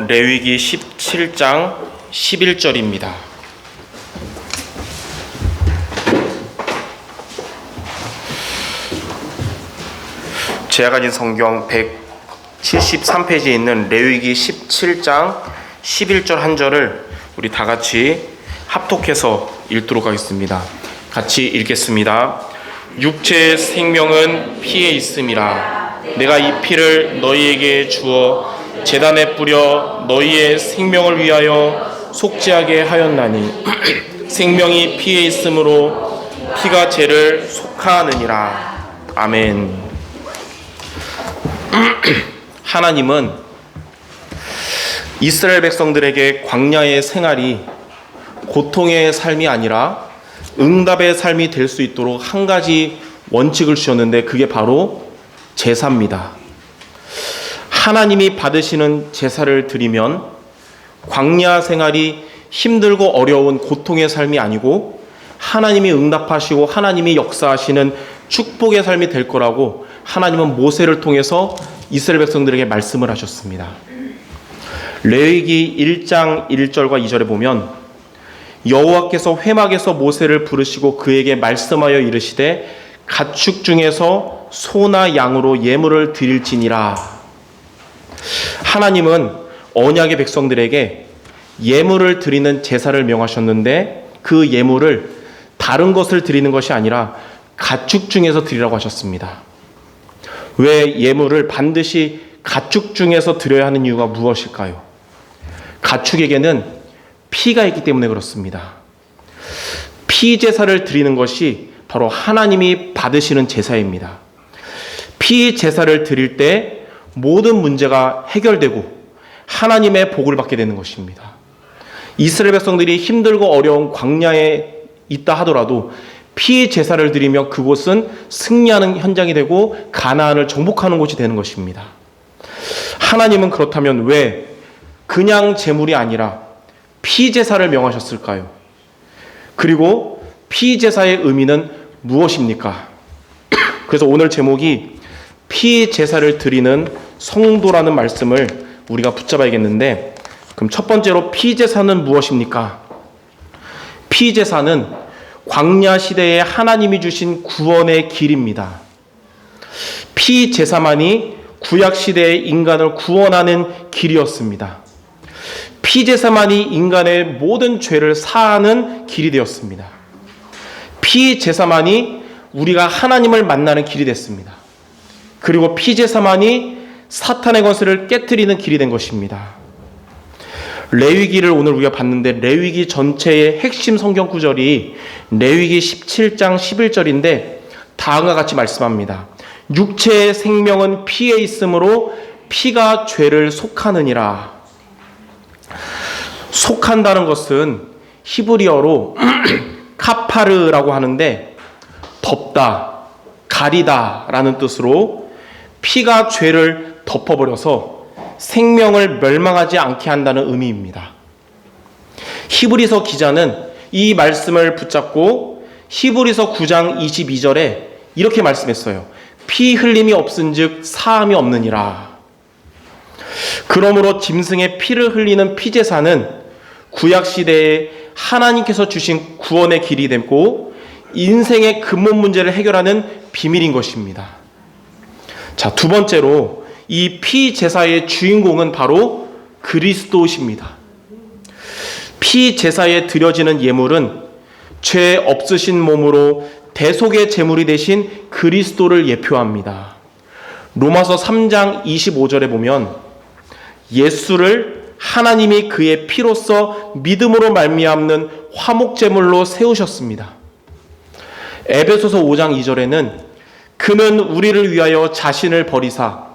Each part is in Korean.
레위기 17장 11절입니다. 제가 가진 성경 173페이지에 있는 레위기 17장 11절 한 절을 우리 다 같이 합독해서 읽도록 하겠습니다. 같이 읽겠습니다. 육체의 생명은 피에 있음이라. 내가 이 피를 너희에게 주어 제단에 뿌려 너희의 생명을 위하여 속죄하게 하였나니 생명이 피에 있으므로 피가 죄를 속하느니라. 아멘. 하나님은 이스라엘 백성들에게 광야의 생활이 고통의 삶이 아니라 응답의 삶이 될 수 있도록 한 가지 원칙을 주셨는데 그게 바로 제사입니다. 하나님이 받으시는 제사를 드리면 광야 생활이 힘들고 어려운 고통의 삶이 아니고 하나님이 응답하시고 하나님이 역사하시는 축복의 삶이 될 거라고 하나님은 모세를 통해서 이스라엘 백성들에게 말씀을 하셨습니다. 레위기 1장 1절과 2절에 보면 여호와께서 회막에서 모세를 부르시고 그에게 말씀하여 이르시되 가축 중에서 소나 양으로 예물을 드릴지니라. 하나님은 언약의 백성들에게 예물을 드리는 제사를 명하셨는데 그 예물을 다른 것을 드리는 것이 아니라 가축 중에서 드리라고 하셨습니다. 왜 예물을 반드시 가축 중에서 드려야 하는 이유가 무엇일까요? 가축에게는 피가 있기 때문에 그렇습니다. 피 제사를 드리는 것이 바로 하나님이 받으시는 제사입니다. 피 제사를 드릴 때 모든 문제가 해결되고 하나님의 복을 받게 되는 것입니다. 이스라엘 백성들이 힘들고 어려운 광야에 있다 하더라도 피 제사를 드리면 그곳은 승리하는 현장이 되고 가나안을 정복하는 곳이 되는 것입니다. 하나님은 그렇다면 왜 그냥 제물이 아니라 피 제사를 명하셨을까요? 그리고 피 제사의 의미는 무엇입니까? 그래서 오늘 제목이 피 제사를 드리는 성도라는 말씀을 우리가 붙잡아야겠는데, 그럼 첫 번째로 피 제사는 무엇입니까? 피 제사는 광야 시대에 하나님이 주신 구원의 길입니다. 피 제사만이 구약 시대의 인간을 구원하는 길이었습니다. 피 제사만이 인간의 모든 죄를 사하는 길이 되었습니다. 피 제사만이 우리가 하나님을 만나는 길이 됐습니다. 그리고 피 제사만이 사탄의 권세를 깨트리는 길이 된 것입니다. 레위기를 오늘 우리가 봤는데 레위기 전체의 핵심 성경 구절이 레위기 17장 11절인데 다음과 같이 말씀합니다. 육체의 생명은 피에 있으므로 피가 죄를 속하느니라. 속한다는 것은 히브리어로 카파르라고 하는데 덮다, 가리다 라는 뜻으로 피가 죄를 덮어버려서 생명을 멸망하지 않게 한다는 의미입니다. 히브리서 기자는 이 말씀을 붙잡고 히브리서 9장 22절에 이렇게 말씀했어요. 피 흘림이 없은즉 사함이 없느니라. 그러므로 짐승의 피를 흘리는 피제사는 구약시대에 하나님께서 주신 구원의 길이 되고 인생의 근본 문제를 해결하는 비밀인 것입니다. 자, 두 번째로 이 피제사의 주인공은 바로 그리스도십니다. 피제사에 드려지는 예물은 죄 없으신 몸으로 대속의 제물이 되신 그리스도를 예표합니다. 로마서 3장 25절에 보면 예수를 하나님이 그의 피로써 믿음으로 말미암는 화목제물로 세우셨습니다. 에베소서 5장 2절에는 그는 우리를 위하여 자신을 버리사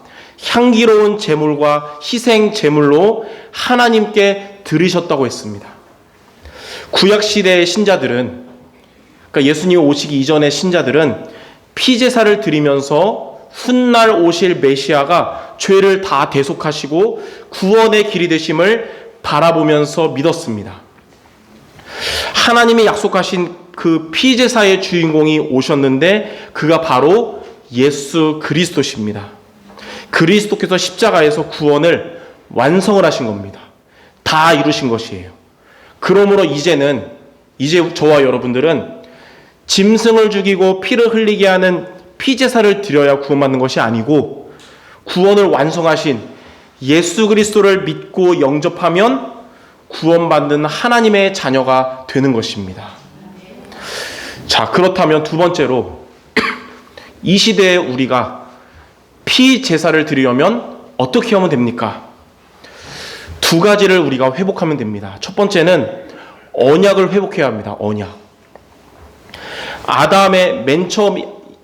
향기로운 제물과 희생 제물로 하나님께 드리셨다고 했습니다. 구약시대의 신자들은, 그러니까 예수님 오시기 이전의 신자들은 피제사를 드리면서 훗날 오실 메시아가 죄를 다 대속하시고 구원의 길이 되심을 바라보면서 믿었습니다. 하나님이 약속하신 그 피제사의 주인공이 오셨는데 그가 바로 예수 그리스도십니다. 그리스도께서 십자가에서 구원을 완성을 하신 겁니다. 다 이루신 것이에요. 그러므로 이제 저와 여러분들은 짐승을 죽이고 피를 흘리게 하는 피제사를 드려야 구원받는 것이 아니고, 구원을 완성하신 예수 그리스도를 믿고 영접하면 구원받는 하나님의 자녀가 되는 것입니다. 자, 그렇다면 두 번째로 이 시대에 우리가 피제사를 드리려면 어떻게 하면 됩니까? 두 가지를 우리가 회복하면 됩니다. 첫 번째는 언약을 회복해야 합니다. 언약. 맨 처음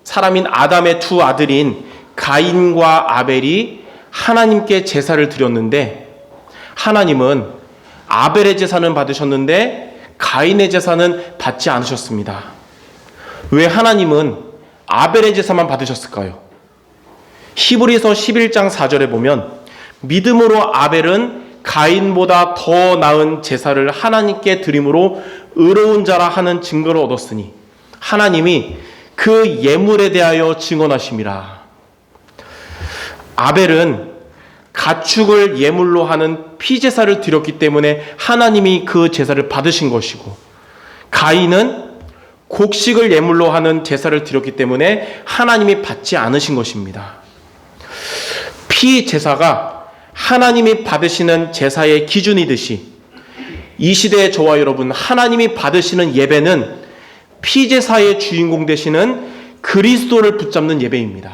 사람인 아담의 두 아들인 가인과 아벨이 하나님께 제사를 드렸는데, 하나님은 아벨의 제사는 받으셨는데 가인의 제사는 받지 않으셨습니다. 왜 하나님은 아벨의 제사만 받으셨을까요? 히브리서 11장 4절에 보면, 믿음으로 아벨은 가인보다 더 나은 제사를 하나님께 드림으로 의로운 자라 하는 증거를 얻었으니 하나님이 그 예물에 대하여 증언하심이라. 아벨은 가축을 예물로 하는 피제사를 드렸기 때문에 하나님이 그 제사를 받으신 것이고, 가인은 곡식을 예물로 하는 제사를 드렸기 때문에 하나님이 받지 않으신 것입니다. 피제사가 하나님이 받으시는 제사의 기준이듯이 이 시대의 저와 여러분, 하나님이 받으시는 예배는 피제사의 주인공 되시는 그리스도를 붙잡는 예배입니다.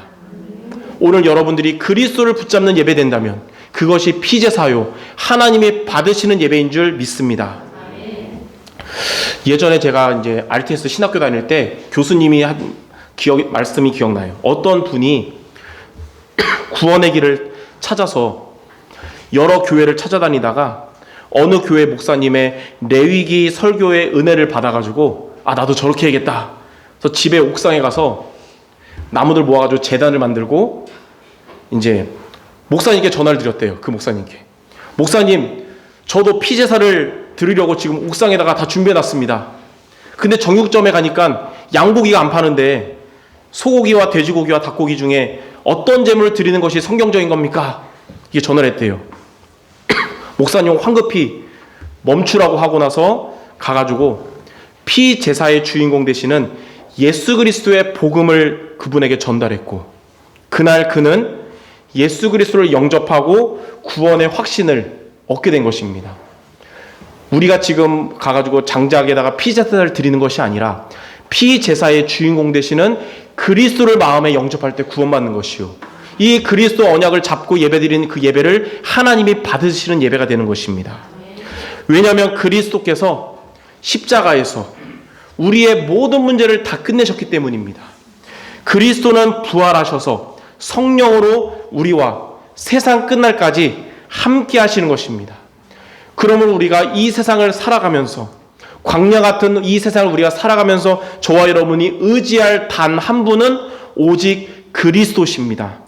오늘 여러분들이 그리스도를 붙잡는 예배 된다면 그것이 피제사요, 하나님이 받으시는 예배인 줄 믿습니다. 예전에 제가 이제 RTS 신학교 다닐 때 교수님이 한 말씀이 기억나요. 어떤 분이 구원의 길을 찾아서 여러 교회를 찾아다니다가 어느 교회 목사님의 레위기 설교의 은혜를 받아가지고, 나도 저렇게 해야겠다. 그래서 집에 옥상에 가서 나무들 모아가지고 제단을 만들고 이제 목사님께 전화를 드렸대요. 그 목사님께. 목사님, 저도 피제사를 드리려고 지금 옥상에다가 다 준비해놨습니다. 근데 정육점에 가니까 양고기가 안 파는데 소고기와 돼지고기와 닭고기 중에 어떤 제물을 드리는 것이 성경적인 겁니까? 이게 전화를 했대요. 목사님 황급히 멈추라고 하고 나서 가가지고 피제사의 주인공 되시는 예수 그리스도의 복음을 그분에게 전달했고, 그날 그는 예수 그리스도를 영접하고 구원의 확신을 얻게 된 것입니다. 우리가 지금 가가지고 장작에다가 피제사를 드리는 것이 아니라 피제사의 주인공 되시는 그리스도를 마음에 영접할 때 구원받는 것이요, 이 그리스도 언약을 잡고 예배드리는 그 예배를 하나님이 받으시는 예배가 되는 것입니다. 왜냐하면 그리스도께서 십자가에서 우리의 모든 문제를 다 끝내셨기 때문입니다. 그리스도는 부활하셔서 성령으로 우리와 세상 끝날까지 함께 하시는 것입니다. 그러므로 우리가 이 세상을 살아가면서, 광야 같은 이 세상을 우리가 살아가면서 저와 여러분이 의지할 단 한 분은 오직 그리스도십니다.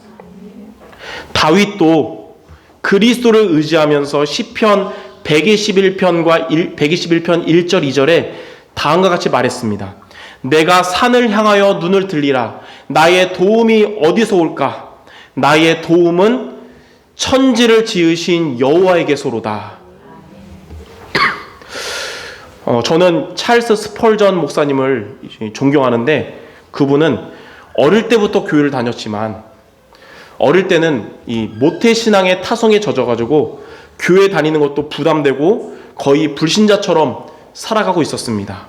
다윗도 그리스도를 의지하면서 시편 121편과 121편 1절 2절에 다음과 같이 말했습니다. 내가 산을 향하여 눈을 들리라. 나의 도움이 어디서 올까? 나의 도움은 천지를 지으신 여호와에게서로다. 저는 찰스 스펄전 목사님을 존경하는데, 그분은 어릴 때부터 교회를 다녔지만 어릴 때는 이 모태신앙의 타성에 젖어가지고 교회 다니는 것도 부담되고 거의 불신자처럼 살아가고 있었습니다.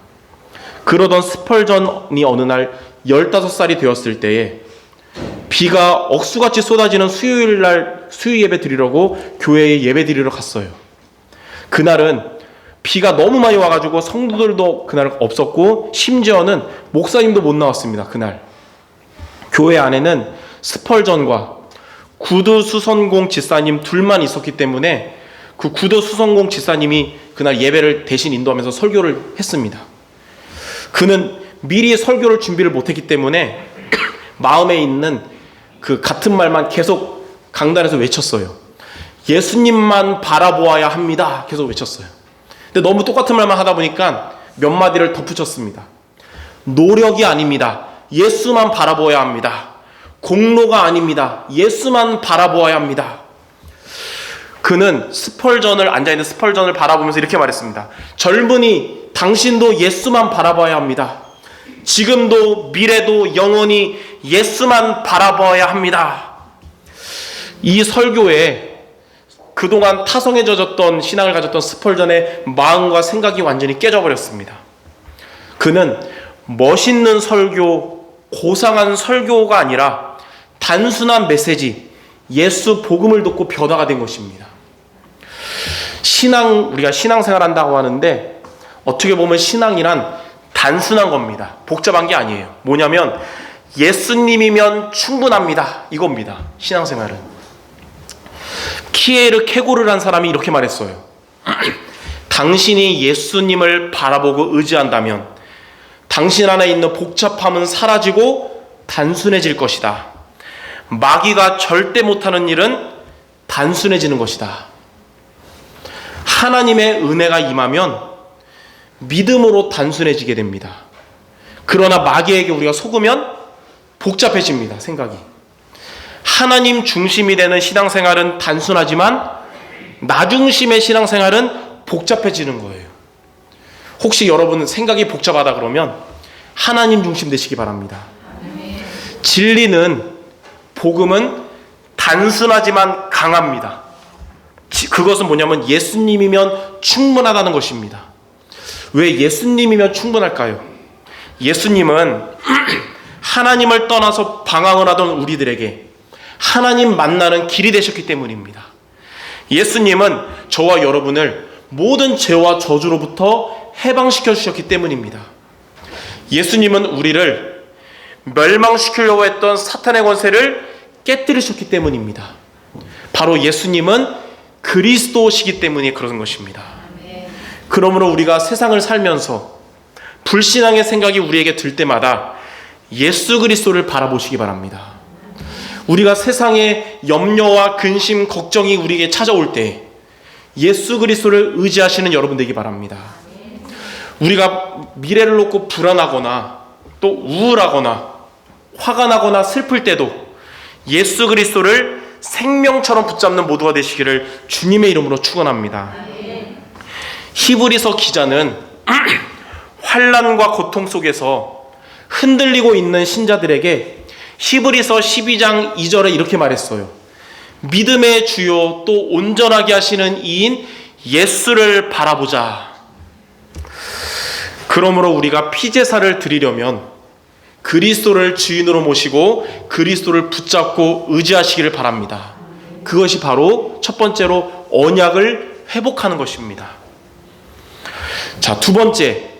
그러던 스펄전이 어느 날 15살이 되었을 때에 비가 억수같이 쏟아지는 수요일날 수요 예배 드리려고 교회에 예배 드리러 갔어요. 그날은 비가 너무 많이 와가지고 성도들도 그날 없었고 심지어는 목사님도 못 나왔습니다. 그날 교회 안에는 스펄전과 구두수선공 지사님 둘만 있었기 때문에 그 구두수선공 지사님이 그날 예배를 대신 인도하면서 설교를 했습니다. 그는 미리 설교를 준비를 못했기 때문에 마음에 있는 그 같은 말만 계속 강단에서 외쳤어요. 예수님만 바라보아야 합니다. 계속 외쳤어요. 근데 너무 똑같은 말만 하다 보니까 몇 마디를 덧붙였습니다. 노력이 아닙니다. 예수만 바라보아야 합니다. 공로가 아닙니다. 예수만 바라보아야 합니다. 그는 앉아있는 스펄전을 바라보면서 이렇게 말했습니다. 젊은이, 당신도 예수만 바라봐야 합니다. 지금도 미래도 영원히 예수만 바라봐야 합니다. 이 설교에 그동안 타성에 젖었던 신앙을 가졌던 스펄전의 마음과 생각이 완전히 깨져버렸습니다. 그는 멋있는 설교, 고상한 설교가 아니라 단순한 메시지, 예수 복음을 듣고 변화가 된 것입니다. 우리가 신앙생활 한다고 하는데 어떻게 보면 신앙이란 단순한 겁니다. 복잡한 게 아니에요. 뭐냐면 예수님이면 충분합니다. 이겁니다. 신앙생활은. 키에르 케고르라는 사람이 이렇게 말했어요. 당신이 예수님을 바라보고 의지한다면 당신 안에 있는 복잡함은 사라지고 단순해질 것이다. 마귀가 절대 못하는 일은 단순해지는 것이다. 하나님의 은혜가 임하면 믿음으로 단순해지게 됩니다. 그러나 마귀에게 우리가 속으면 복잡해집니다. 생각이. 하나님 중심이 되는 신앙생활은 단순하지만 나 중심의 신앙생활은 복잡해지는 거예요. 혹시 여러분 생각이 복잡하다 그러면 하나님 중심 되시기 바랍니다. 진리는, 복음은 단순하지만 강합니다. 그것은 뭐냐면 예수님이면 충분하다는 것입니다. 왜 예수님이면 충분할까요? 예수님은 하나님을 떠나서 방황을 하던 우리들에게 하나님 만나는 길이 되셨기 때문입니다. 예수님은 저와 여러분을 모든 죄와 저주로부터 해방시켜 주셨기 때문입니다. 예수님은 우리를 멸망시키려고 했던 사탄의 권세를 깨뜨리셨기 때문입니다. 바로 예수님은 그리스도시기 때문에 그런 것입니다. 그러므로 우리가 세상을 살면서 불신앙의 생각이 우리에게 들 때마다 예수 그리스도를 바라보시기 바랍니다. 우리가 세상의 염려와 근심, 걱정이 우리에게 찾아올 때 예수 그리스도를 의지하시는 여러분 되기 바랍니다. 우리가 미래를 놓고 불안하거나 또 우울하거나 화가 나거나 슬플 때도 예수 그리스도를 생명처럼 붙잡는 모두가 되시기를 주님의 이름으로 축원합니다. 히브리서 기자는 환난과 고통 속에서 흔들리고 있는 신자들에게 히브리서 12장 2절에 이렇게 말했어요. 믿음의 주요 또 온전하게 하시는 이인 예수를 바라보자. 그러므로 우리가 피제사를 드리려면 그리스도를 주인으로 모시고 그리스도를 붙잡고 의지하시기를 바랍니다. 그것이 바로 첫 번째로 언약을 회복하는 것입니다. 자, 두 번째,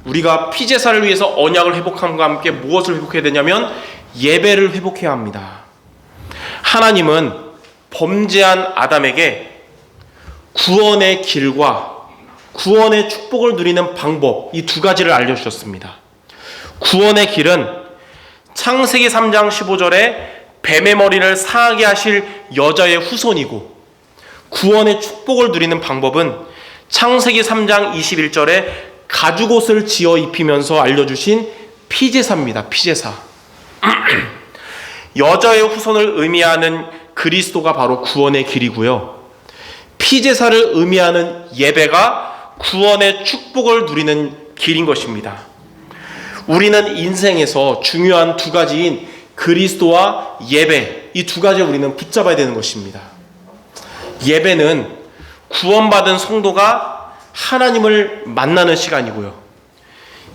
우리가 피제사를 위해서 언약을 회복함과 함께 무엇을 회복해야 되냐면 예배를 회복해야 합니다. 하나님은 범죄한 아담에게 구원의 길과 구원의 축복을 누리는 방법, 이 두 가지를 알려주셨습니다. 구원의 길은 창세기 3장 15절에 뱀의 머리를 상하게 하실 여자의 후손이고, 구원의 축복을 누리는 방법은 창세기 3장 21절에 가죽옷을 지어 입히면서 알려주신 피제사입니다. 피제사. 여자의 후손을 의미하는 그리스도가 바로 구원의 길이고요. 피제사를 의미하는 예배가 구원의 축복을 누리는 길인 것입니다. 우리는 인생에서 중요한 두 가지인 그리스도와 예배, 이 두 가지를 우리는 붙잡아야 되는 것입니다. 예배는 구원받은 성도가 하나님을 만나는 시간이고요.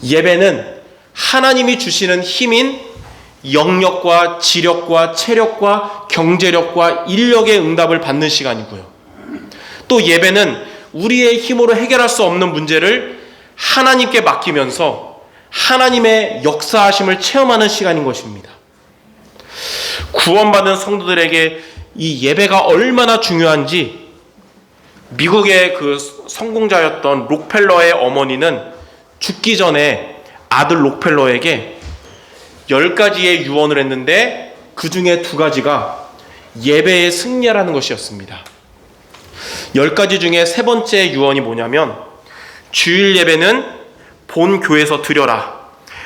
예배는 하나님이 주시는 힘인 영력과 지력과 체력과 경제력과 인력의 응답을 받는 시간이고요. 또 예배는 우리의 힘으로 해결할 수 없는 문제를 하나님께 맡기면서 하나님의 역사하심을 체험하는 시간인 것입니다. 구원받은 성도들에게 이 예배가 얼마나 중요한지 미국의 그 성공자였던 록펠러의 어머니는 죽기 전에 아들 록펠러에게 10가지의 유언을 했는데 그 중에 2가지가 예배의 승리라는 것이었습니다. 10가지 중에 세 번째 유언이 뭐냐면, 주일 예배는 본 교회에서 드려라.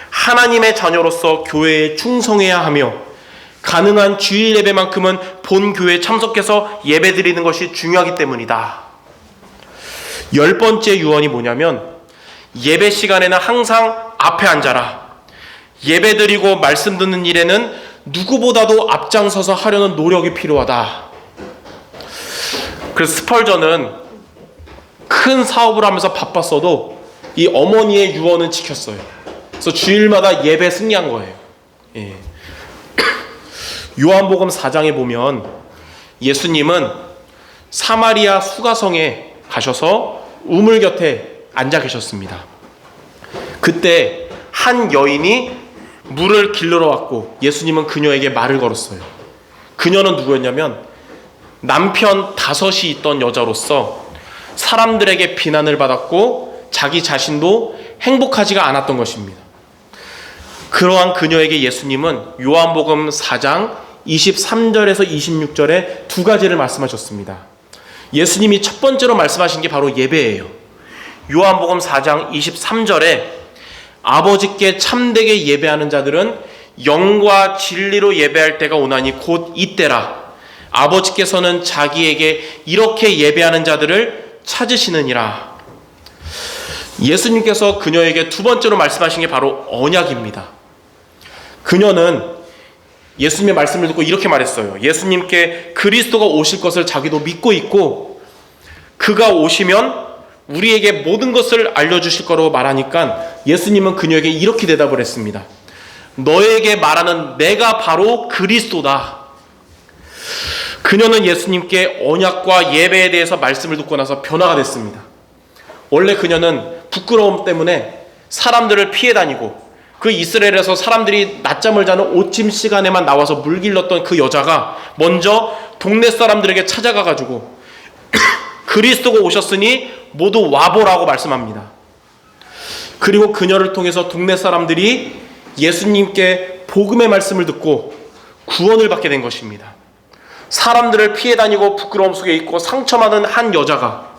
하나님의 자녀로서 교회에 충성해야 하며 가능한 주일 예배만큼은 본 교회에 참석해서 예배 드리는 것이 중요하기 때문이다. 10번째 유언이 뭐냐면, 예배 시간에는 항상 앞에 앉아라. 예배 드리고 말씀 듣는 일에는 누구보다도 앞장서서 하려는 노력이 필요하다. 그래서 스펄전은 큰 사업을 하면서 바빴어도 이 어머니의 유언은 지켰어요. 그래서 주일마다 예배 승리한 거예요. 예. 요한복음 4장에 보면 예수님은 사마리아 수가성에 가셔서 우물 곁에 앉아 계셨습니다. 그때 한 여인이 물을 길러러 왔고 예수님은 그녀에게 말을 걸었어요. 그녀는 누구였냐면 남편 5이 있던 여자로서 사람들에게 비난을 받았고 자기 자신도 행복하지가 않았던 것입니다. 그러한 그녀에게 예수님은 요한복음 4장 23절에서 26절에 두 가지를 말씀하셨습니다. 예수님이 첫 번째로 말씀하신 게 바로 예배예요. 요한복음 4장 23절에 아버지께 참되게 예배하는 자들은 영과 진리로 예배할 때가 오나니 곧 이때라. 아버지께서는 자기에게 이렇게 예배하는 자들을 찾으시느니라. 예수님께서 그녀에게 두 번째로 말씀하신 게 바로 언약입니다. 그녀는 예수님의 말씀을 듣고 이렇게 말했어요. 예수님께 그리스도가 오실 것을 자기도 믿고 있고 그가 오시면 우리에게 모든 것을 알려주실 거라고 말하니까 예수님은 그녀에게 이렇게 대답을 했습니다. 너에게 말하는 내가 바로 그리스도다. 그녀는 예수님께 언약과 예배에 대해서 말씀을 듣고 나서 변화가 됐습니다. 원래 그녀는 부끄러움 때문에 사람들을 피해 다니고 그 이스라엘에서 사람들이 낮잠을 자는 오침 시간에만 나와서 물 길렀던 그 여자가 먼저 동네 사람들에게 찾아가가지고 그리스도가 오셨으니 모두 와보라고 말씀합니다. 그리고 그녀를 통해서 동네 사람들이 예수님께 복음의 말씀을 듣고 구원을 받게 된 것입니다. 사람들을 피해 다니고 부끄러움 속에 있고 상처받은 한 여자가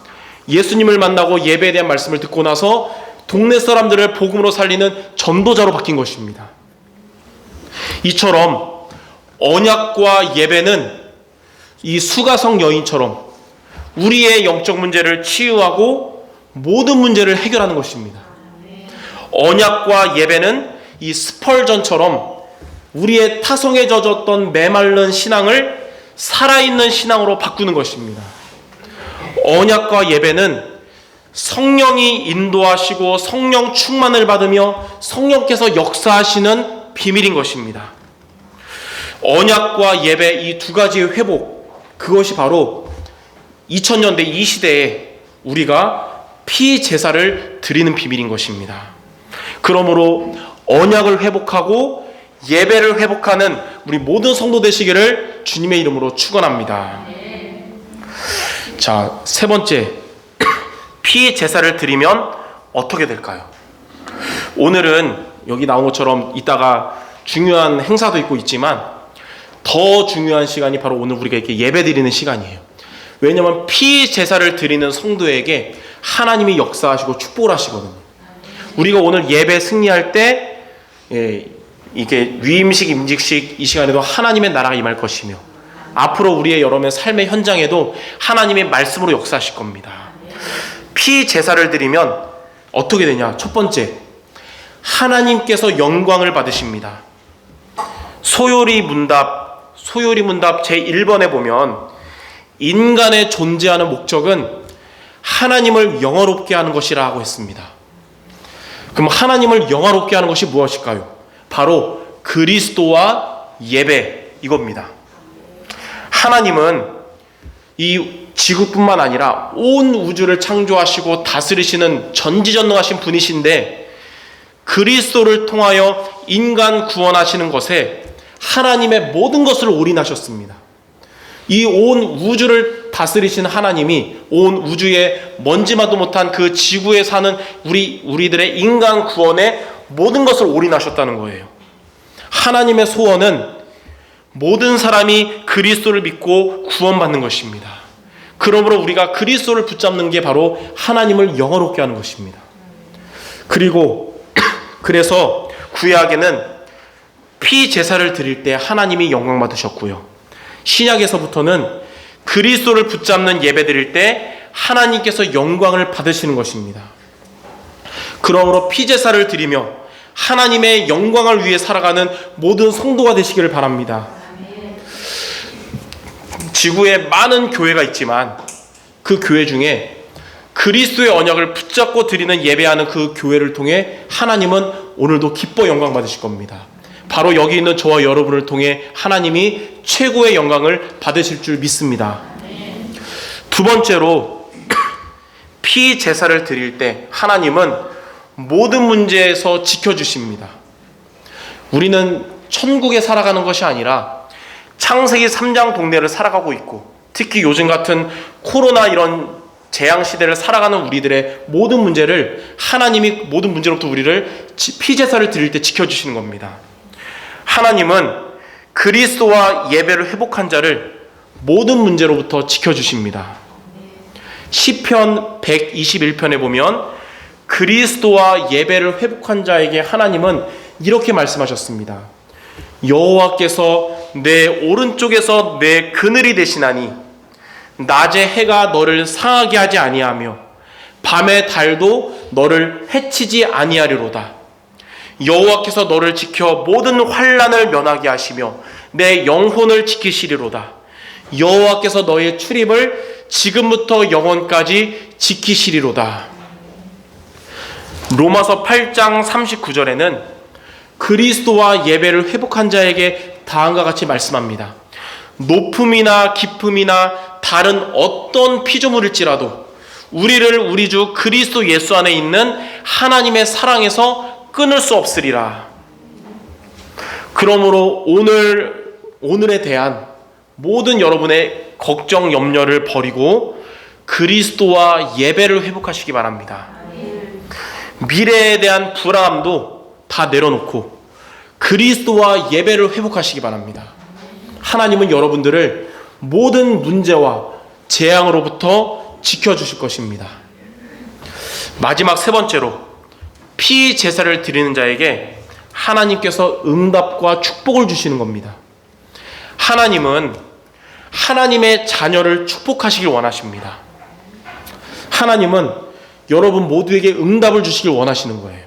예수님을 만나고 예배에 대한 말씀을 듣고 나서 동네 사람들을 복음으로 살리는 전도자로 바뀐 것입니다. 이처럼 언약과 예배는 이 수가성 여인처럼 우리의 영적 문제를 치유하고 모든 문제를 해결하는 것입니다. 언약과 예배는 이 스펄전처럼 우리의 타성에 젖었던 메마른 신앙을 살아있는 신앙으로 바꾸는 것입니다. 언약과 예배는 성령이 인도하시고 성령 충만을 받으며 성령께서 역사하시는 비밀인 것입니다. 언약과 예배 이 두 가지의 회복, 그것이 바로 2000년대 이 시대에 우리가 피제사를 드리는 비밀인 것입니다. 그러므로 언약을 회복하고 예배를 회복하는 우리 모든 성도 되시기를 주님의 이름으로 축원합니다. 자, 세 번째, 피제사를 드리면 어떻게 될까요? 오늘은 여기 나온 것처럼 이따가 중요한 행사도 있고 있지만 더 중요한 시간이 바로 오늘 우리가 이렇게 예배 드리는 시간이에요. 왜냐하면 피제사를 드리는 성도에게 하나님이 역사하시고 축복을 하시거든요. 우리가 오늘 예배 승리할 때 이게 위임식, 임직식 이 시간에도 하나님의 나라가 임할 것이며 앞으로 우리의 여러분의 삶의 현장에도 하나님의 말씀으로 역사하실 겁니다. 피제사를 드리면 어떻게 되냐? 첫 번째, 하나님께서 영광을 받으십니다. 소요리 문답 제1번에 보면 인간의 존재하는 목적은 하나님을 영화롭게 하는 것이라 하고 했습니다. 그럼 하나님을 영화롭게 하는 것이 무엇일까요? 바로 그리스도와 예배, 이겁니다. 하나님은 이 지구뿐만 아니라 온 우주를 창조하시고 다스리시는 전지전능하신 분이신데 그리스도를 통하여 인간 구원하시는 것에 하나님의 모든 것을 올인하셨습니다. 이 온 우주를 다스리신 하나님이 온 우주에 먼지마도 못한 그 지구에 사는 우리들의 인간 구원에 모든 것을 올인하셨다는 거예요. 하나님의 소원은 모든 사람이 그리스도를 믿고 구원받는 것입니다. 그러므로 우리가 그리스도를 붙잡는 게 바로 하나님을 영화롭게 하는 것입니다. 그리고 그래서 구약에는 피 제사를 드릴 때 하나님이 영광 받으셨고요. 신약에서부터는 그리스도를 붙잡는 예배 드릴 때 하나님께서 영광을 받으시는 것입니다. 그러므로 피 제사를 드리며 하나님의 영광을 위해 살아가는 모든 성도가 되시기를 바랍니다. 지구에 많은 교회가 있지만 그 교회 중에 그리스도의 언약을 붙잡고 드리는 예배하는 그 교회를 통해 하나님은 오늘도 기뻐 영광 받으실 겁니다. 바로 여기 있는 저와 여러분을 통해 하나님이 최고의 영광을 받으실 줄 믿습니다. 두 번째로 피 제사를 드릴 때 하나님은 모든 문제에서 지켜주십니다. 우리는 천국에 살아가는 것이 아니라 창세기 3장 동네를 살아가고 있고, 특히 요즘 같은 코로나 이런 재앙 시대를 살아가는 우리들의 모든 문제를 하나님이 모든 문제로부터 우리를 피 제사를 드릴 때 지켜주시는 겁니다. 하나님은 그리스도와 예배를 회복한 자를 모든 문제로부터 지켜주십니다. 시편 121편에 보면 그리스도와 예배를 회복한 자에게 하나님은 이렇게 말씀하셨습니다. 여호와께서 내 오른쪽에서 내 그늘이 되시나니 낮에 해가 너를 상하게 하지 아니하며 밤의 달도 너를 해치지 아니하리로다. 여호와께서 너를 지켜 모든 환난을 면하게 하시며 내 영혼을 지키시리로다. 여호와께서 너의 출입을 지금부터 영원까지 지키시리로다. 로마서 8장 39절에는 그리스도와 예배를 회복한 자에게 다음과 같이 말씀합니다. 높음이나 깊음이나 다른 어떤 피조물일지라도 우리를 우리 주 그리스도 예수 안에 있는 하나님의 사랑에서 끊을 수 없으리라. 그러므로 오늘에 대한 모든 여러분의 걱정, 염려를 버리고 그리스도와 예배를 회복하시기 바랍니다. 미래에 대한 불안함도 다 내려놓고 그리스도와 예배를 회복하시기 바랍니다. 하나님은 여러분들을 모든 문제와 재앙으로부터 지켜주실 것입니다. 마지막 세 번째로 피 제사를 드리는 자에게 하나님께서 응답과 축복을 주시는 겁니다. 하나님은 하나님의 자녀를 축복하시길 원하십니다. 하나님은 여러분 모두에게 응답을 주시길 원하시는 거예요.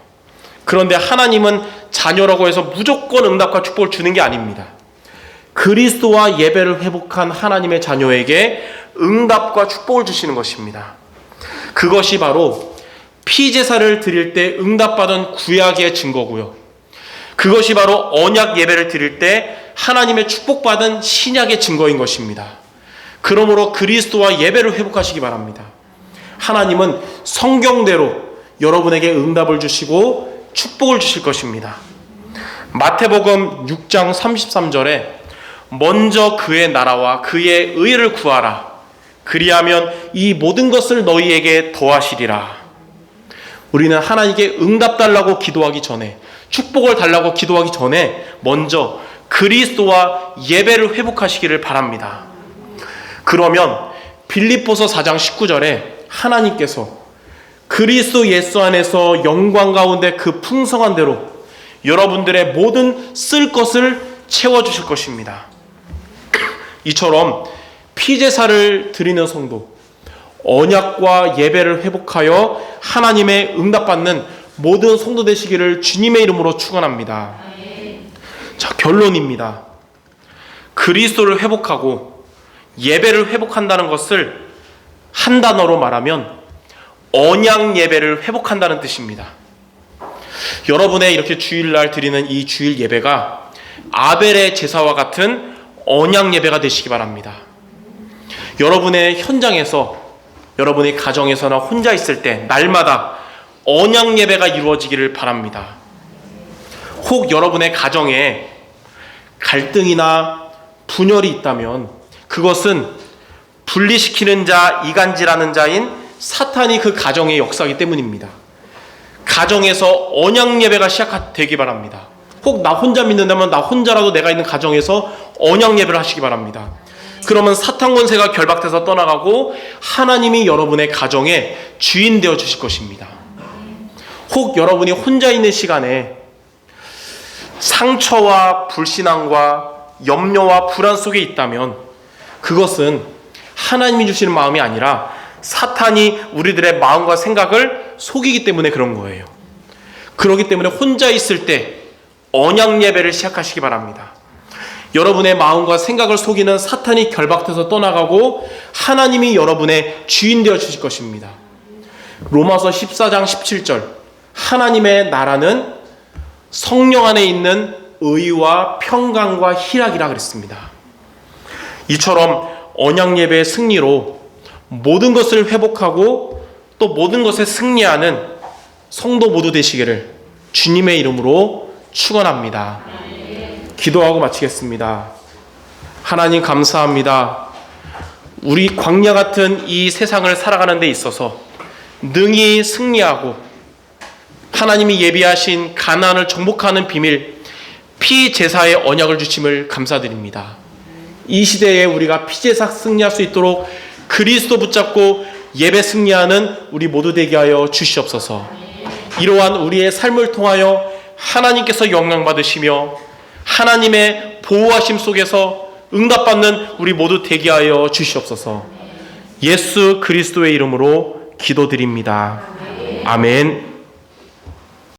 그런데 하나님은 자녀라고 해서 무조건 응답과 축복을 주는 게 아닙니다. 그리스도와 예배를 회복한 하나님의 자녀에게 응답과 축복을 주시는 것입니다. 그것이 바로 피제사를 드릴 때 응답받은 구약의 증거고요. 그것이 바로 언약 예배를 드릴 때 하나님의 축복받은 신약의 증거인 것입니다. 그러므로 그리스도와 예배를 회복하시기 바랍니다. 하나님은 성경대로 여러분에게 응답을 주시고 축복을 주실 것입니다. 마태복음 6장 33절에 먼저 그의 나라와 그의 의를 구하라. 그리하면 이 모든 것을 너희에게 더하시리라. 우리는 하나님께 응답 달라고 기도하기 전에, 축복을 달라고 기도하기 전에 먼저 그리스도와 예배를 회복하시기를 바랍니다. 그러면 빌립보서 4장 19절에 하나님께서 그리스도 예수 안에서 영광 가운데 그 풍성한 대로 여러분들의 모든 쓸 것을 채워주실 것입니다. 이처럼 피제사를 드리는 성도, 언약과 예배를 회복하여 하나님의 응답받는 모든 성도 되시기를 주님의 이름으로 축원합니다. 자, 결론입니다. 그리스도를 회복하고 예배를 회복한다는 것을 한 단어로 말하면 언약 예배를 회복한다는 뜻입니다. 여러분의 이렇게 주일날 드리는 이 주일 예배가 아벨의 제사와 같은 언약 예배가 되시기 바랍니다. 여러분의 현장에서, 여러분의 가정에서나 혼자 있을 때 날마다 언약 예배가 이루어지기를 바랍니다. 혹 여러분의 가정에 갈등이나 분열이 있다면 그것은 분리시키는 자, 이간질하는 자인 사탄이 그 가정의 역사이기 때문입니다. 가정에서 언약 예배가 시작되기 바랍니다. 혹 나 혼자 믿는다면 나 혼자라도 내가 있는 가정에서 언약 예배를 하시기 바랍니다. 그러면 사탄 권세가 결박돼서 떠나가고 하나님이 여러분의 가정의 주인 되어 주실 것입니다. 혹 여러분이 혼자 있는 시간에 상처와 불신앙과 염려와 불안 속에 있다면 그것은 하나님이 주시는 마음이 아니라 사탄이 우리들의 마음과 생각을 속이기 때문에 그런 거예요. 그렇기 때문에 혼자 있을 때 언약 예배를 시작하시기 바랍니다. 여러분의 마음과 생각을 속이는 사탄이 결박돼서 떠나가고 하나님이 여러분의 주인 되어 주실 것입니다. 로마서 14장 17절, 하나님의 나라는 성령 안에 있는 의와 평강과 희락이라 그랬습니다. 이처럼 언약 예배의 승리로 모든 것을 회복하고 또 모든 것에 승리하는 성도 모두 되시기를 주님의 이름으로 축원합니다. 기도하고 마치겠습니다. 하나님 감사합니다. 우리 광야 같은 이 세상을 살아가는 데 있어서 능히 승리하고 하나님이 예비하신 가나안을 정복하는 비밀, 피제사의 언약을 주심을 감사드립니다. 이 시대에 우리가 피제사 승리할 수 있도록 그리스도 붙잡고 예배 승리하는 우리 모두 되게 하여 주시옵소서. 이러한 우리의 삶을 통하여 하나님께서 영광 받으시며 하나님의 보호하심 속에서 응답받는 우리 모두 되게 하여 주시옵소서. 예수 그리스도의 이름으로 기도드립니다. 아멘.